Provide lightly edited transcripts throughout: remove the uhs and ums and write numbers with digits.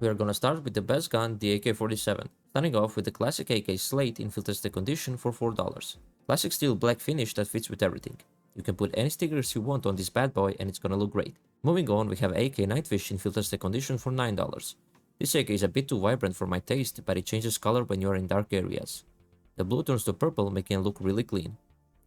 We are gonna start with the best gun, the AK-47, starting off with the classic AK Slate in field tested condition for $4. Classic steel black finish that fits with everything. You can put any stickers you want on this bad boy and it's gonna look great. Moving on, we have AK Nightfish in field tested condition for $9. This AK is a bit too vibrant for my taste, but it changes color when you are in dark areas. The blue turns to purple, making it look really clean.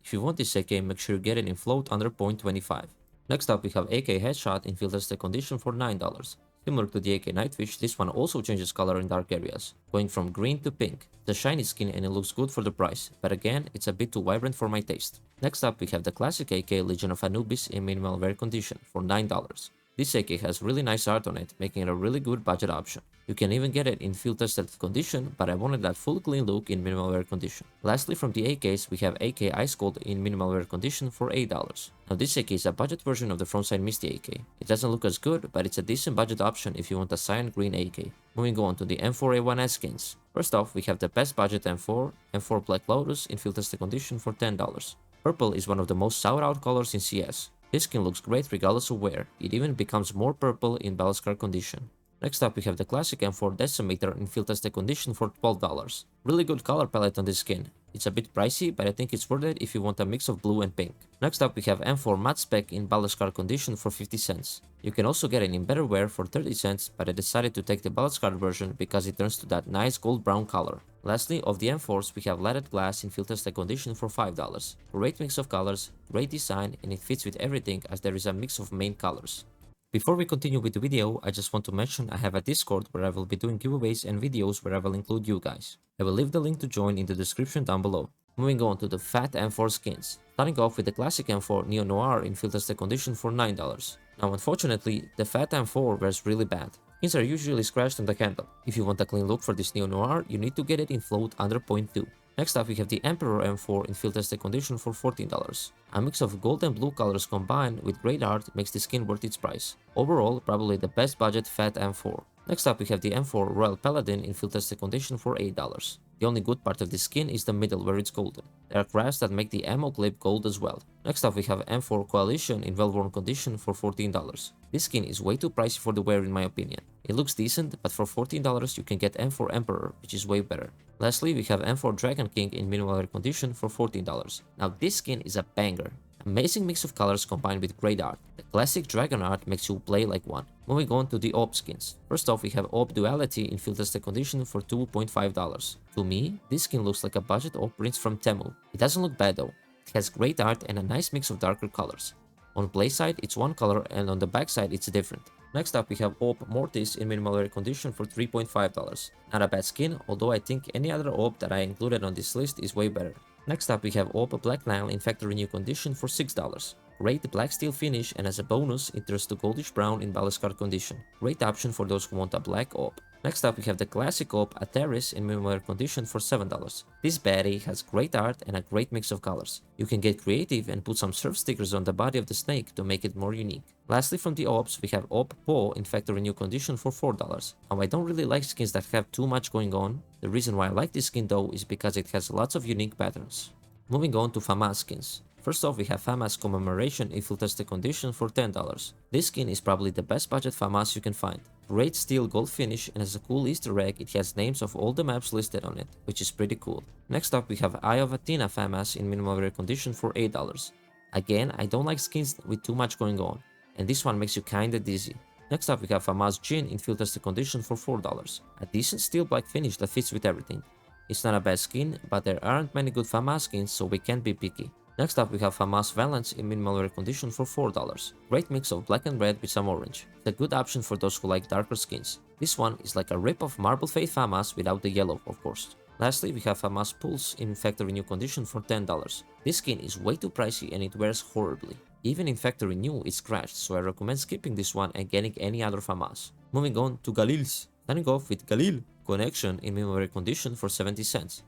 If you want this AK, make sure you get it in float under .25. Next up, we have AK Headshot in field tested condition for $9. Similar to the AK Nightfish, this one also changes color in dark areas, going from green to pink. It's a shiny skin and it looks good for the price, but again, it's a bit too vibrant for my taste. Next up, we have the classic AK Legion of Anubis in minimal wear condition for $9. This AK has really nice art on it, making it a really good budget option. You can even get it in field tested condition, but I wanted that full clean look in minimal wear condition. Lastly, from the AKs, we have AK Ice Cold in minimal wear condition for $8. Now this AK is a budget version of the frontside Misty AK. It doesn't look as good, but it's a decent budget option if you want a cyan green AK. Moving on to the M4A1S skins. First off, we have the best budget M4, M4 Black Lotus in field tested condition for $10. Purple is one of the most sought out colors in CS. This skin looks great regardless of wear, it even becomes more purple in battle scar condition. Next up we have the classic M4 Decimator in field tested condition for $12. Really good color palette on this skin. It's a bit pricey, but I think it's worth it if you want a mix of blue and pink. Next up we have M4 Matte Spec in battle scar condition for 50 cents. You can also get it in better wear for 30 cents, but I decided to take the battle scar version because it turns to that nice gold brown color. Lastly, of the M4s, we have leaded glass in field tested condition for $5. Great mix of colors, great design, and it fits with everything as there is a mix of main colors. Before we continue with the video, I just want to mention I have a Discord where I will be doing giveaways and videos where I will include you guys. I will leave the link to join in the description down below. Moving on to the fat M4 skins. Starting off with the classic M4 Neo Noir in field tested condition for $9. Now unfortunately, the fat M4 wears really bad. Skins are usually scratched on the handle. If you want a clean look for this Neo Noir, you need to get it in float under .2. Next up we have the Emperor M4 in field tested condition for $14. A mix of gold and blue colors combined with great art makes the skin worth its price. Overall, probably the best budget fat M4. Next up we have the M4 Royal Paladin in field tested condition for $8. The only good part of this skin is the middle where it's golden. There are crafts that make the ammo clip gold as well. Next up we have M4 Coalition in well-worn condition for $14. This skin is way too pricey for the wear in my opinion. It looks decent, but for $14 you can get M4 Emperor, which is way better. Lastly, we have M4 Dragon King in minimal wear condition for $14. Now this skin is a banger. Amazing mix of colors combined with great art. The classic dragon art makes you play like one. Moving on to the AWP skins. First off we have AWP Duality in field tested condition for $2.5. To me, this skin looks like a budget AWP prince from Temu. It doesn't look bad though. It has great art and a nice mix of darker colors. On play side it's one color and on the back side it's different. Next up we have AWP Mortis in minimal wear condition for $3.5. Not a bad skin, although I think any other AWP that I included on this list is way better. Next up we have AWP Black Nile in factory new condition for $6. Great black steel finish, and as a bonus it turns to goldish brown in battle scar condition. Great option for those who want a black AWP. Next up we have the classic AWP Ateris in minimal wear condition for $7. This baddie has great art and a great mix of colors. You can get creative and put some surf stickers on the body of the snake to make it more unique. Lastly, from the AWPs we have AWP Poe in factory new condition for $4. Now I don't really like skins that have too much going on. The reason why I like this skin though is because it has lots of unique patterns. Moving on to FAMAS skins. First off we have FAMAS Commemoration in full tested condition for $10. This skin is probably the best budget FAMAS you can find. Great steel gold finish, and as a cool easter egg it has names of all the maps listed on it, which is pretty cool. Next up we have Eye of Athena FAMAS in minimal wear condition for $8. Again, I don't like skins with too much going on, and this one makes you kinda dizzy. Next up we have FAMAS Jin in field tested condition for $4. A decent steel black finish that fits with everything. It's not a bad skin, but there aren't many good FAMAS skins, so we can't be picky. Next up we have FAMAS Valence in minimal wear condition for $4. Great mix of black and red with some orange. It's a good option for those who like darker skins. This one is like a rip of Marble Faith FAMAS without the yellow, of course. Lastly we have FAMAS Pulse in factory new condition for $10. This skin is way too pricey and it wears horribly. Even in factory new it's scratched, so I recommend skipping this one and getting any other FAMAS. Moving on to Galil's. Starting off with Galil Connection in minimal wear condition for 70 cents.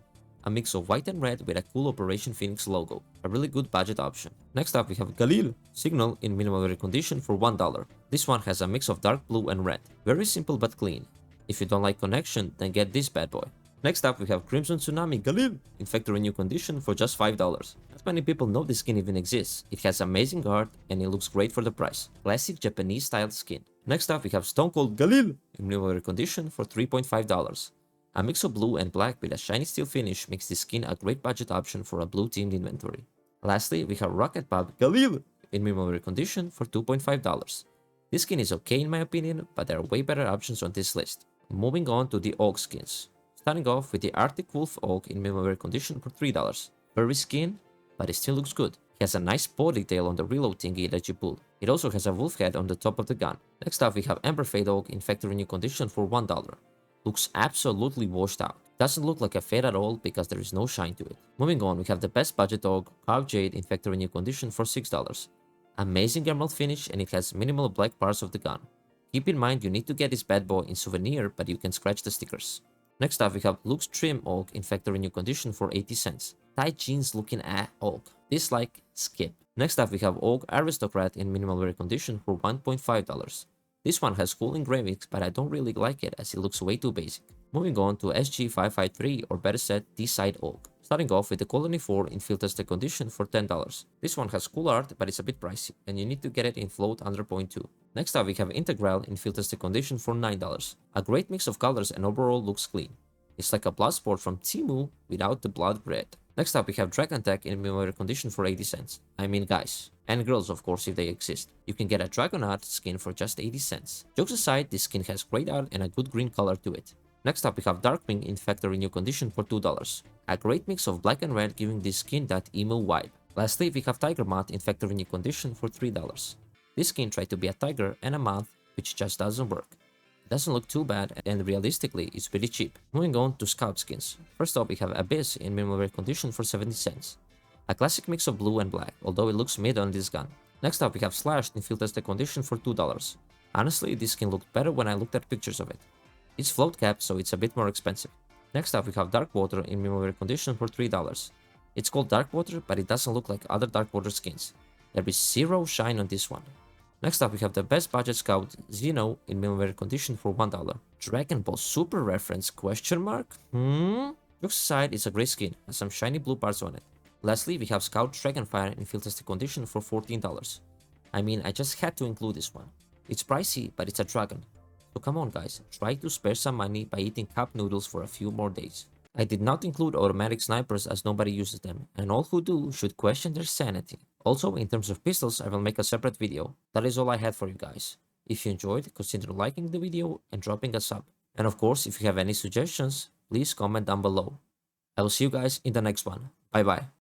A mix of white and red with a cool Operation Phoenix logo. A really good budget option. Next up we have Galil Signal in minimal wear condition for $1. This one has a mix of dark blue and red. Very simple but clean. If you don't like Connection, then get this bad boy. Next up we have Crimson Tsunami Galil in factory new condition for just $5. Not many people know this skin even exists. It has amazing art and it looks great for the price. Classic Japanese styled skin. Next up, we have Stone Cold Galil in minimal condition for $3.5. A mix of blue and black with a shiny steel finish makes this skin a great budget option for a blue themed inventory. Lastly, we have Rocket Pop Galil in minimal condition for $2.5. This skin is okay in my opinion, but there are way better options on this list. Moving on to the Oak skins. Starting off with the Arctic Wolf Oak in minimal condition for $3. Furry skin, but it still looks good. It has a nice paw detail on the reload thingy that you pull. It also has a wolf head on the top of the gun. Next up we have Emberfade Oak in factory new condition for $1. Looks absolutely washed out. Doesn't look like a fade at all because there is no shine to it. Moving on, we have the best budget Oak, Carved Jade in factory new condition for $6. Amazing emerald finish and it has minimal black parts of the gun. Keep in mind you need to get this bad boy in souvenir, but you can scratch the stickers. Next up we have Luke's Trim Oak in factory new condition for 80 cents. Tight jeans looking at Oak. Dislike, skip. Next up we have Oak Aristocrat in minimal wear condition for $1.5. This one has cool engravings, but I don't really like it as it looks way too basic. Moving on to SG553 or better said D-Side Oak. Starting off with the Colony 4 in field tested condition for $10. This one has cool art, but it's a bit pricey, and you need to get it in float under 0.2. Next up we have Integral in field tested condition for $9. A great mix of colors and overall looks clean. It's like a Bloodsport from Temu without the blood red. Next up we have Dragon Tech in minimal condition for 80 cents. I mean guys, and girls of course if they exist. You can get a Dragon Art skin for just 80 cents. Jokes aside, this skin has great art and a good green color to it. Next up we have Darkwing in factory new condition for $2. A great mix of black and red giving this skin that emo vibe. Lastly we have Tiger Moth in factory new condition for $3. This skin tried to be a tiger and a moth, which just doesn't work. It doesn't look too bad and realistically it's pretty cheap. Moving on to Scout skins. First up we have Abyss in minimal wear condition for 70 cents. A classic mix of blue and black, although it looks mid on this gun. Next up we have Slashed in field tested condition for $2. Honestly, this skin looked better when I looked at pictures of it. It's float capped, so it's a bit more expensive. Next up we have Dark Water in minimal wear condition for $3. It's called Dark Water, but it doesn't look like other Dark Water skins. There is zero shine on this one. Next up we have the best budget Scout Xeno in minimal wear condition for $1. Dragon Ball Super reference question mark? Looks aside, it's a great skin, has some shiny blue parts on it. Lastly we have Scout Dragonfire in field tested condition for $14. I mean, I just had to include this one. It's pricey, but it's a dragon. So come on guys, try to spare some money by eating cup noodles for a few more days. I did not include automatic snipers as nobody uses them, and all who do should question their sanity. Also, in terms of pistols, I will make a separate video. That is all I had for you guys. If you enjoyed, consider liking the video and dropping a sub. And of course, if you have any suggestions, please comment down below. I will see you guys in the next one. Bye bye.